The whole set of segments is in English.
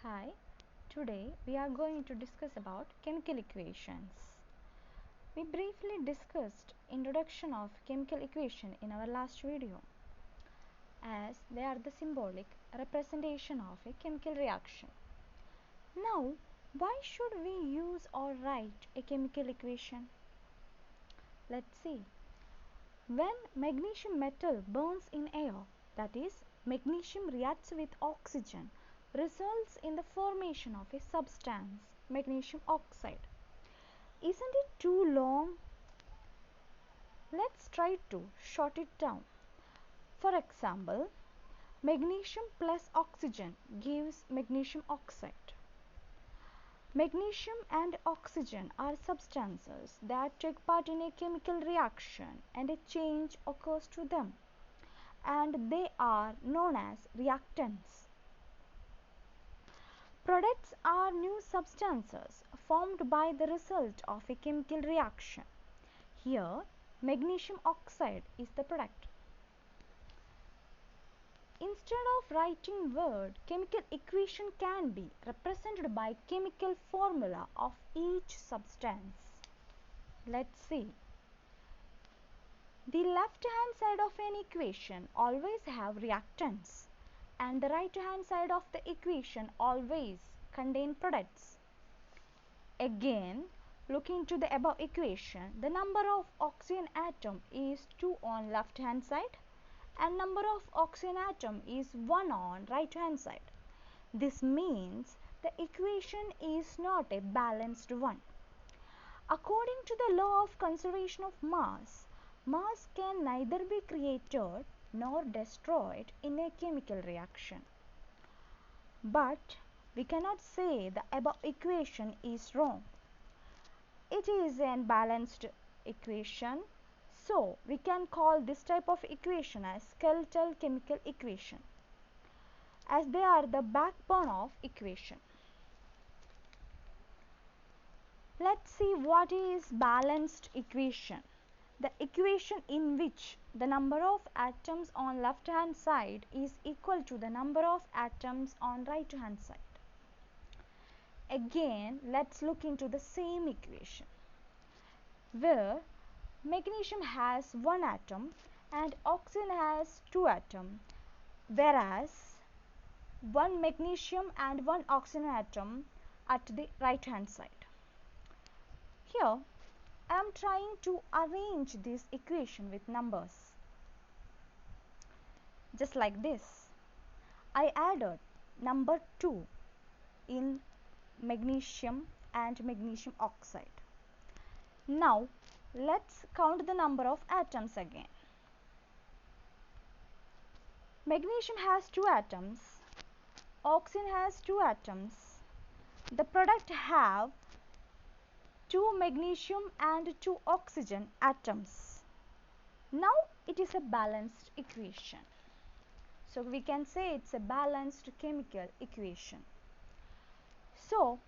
Hi, today we are going to discuss about chemical equations. We briefly discussed introduction of chemical equation in our last video, as they are the symbolic representation of a chemical reaction. Now, why should we use or write a chemical equation? Let's see. When magnesium metal burns in air, that is, magnesium reacts with oxygen, results in the formation of a substance, magnesium oxide. Isn't it too long? Let's try to short it down. For example, magnesium plus oxygen gives magnesium oxide. Magnesium and oxygen are substances that take part in a chemical reaction and a change occurs to them, and they are known as reactants. Products are new substances formed by the result of a chemical reaction. Here, magnesium oxide is the product. Instead of writing word, chemical equation can be represented by chemical formula of each substance. Let's see. The left hand side of an equation always have reactants, and the right hand side of the equation always contain products. Again, looking to the above equation, the number of oxygen atom is 2 on left hand side and number of oxygen atom is 1 on right hand side. This means the equation is not a balanced one. According to the law of conservation of mass, mass can neither be created nor destroyed in a chemical reaction. But we cannot say the above equation is wrong. It is an balanced equation, so we can call this type of equation as skeletal chemical equation, as they are the backbone of equation. Let's see what is balanced equation. The equation in which the number of atoms on left hand side is equal to the number of atoms on right hand side. Again, let's look into the same equation where magnesium has 1 atom and oxygen has 2 atoms, whereas 1 magnesium and 1 oxygen atom at the right hand side. Here I am trying to arrange this equation with numbers. Just like this, I added number 2 in magnesium and magnesium oxide. Now let's count the number of atoms again. Magnesium has 2 atoms, oxygen has 2 atoms. The product have 2 magnesium and 2 oxygen atoms. Now it is a balanced equation. So we can say it's a balanced chemical equation. So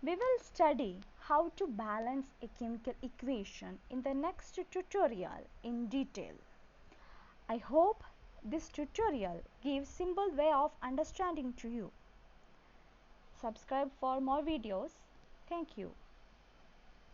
we will study how to balance a chemical equation in the next tutorial in detail. I hope this tutorial gives simple way of understanding to you. Subscribe for more videos. Thank you.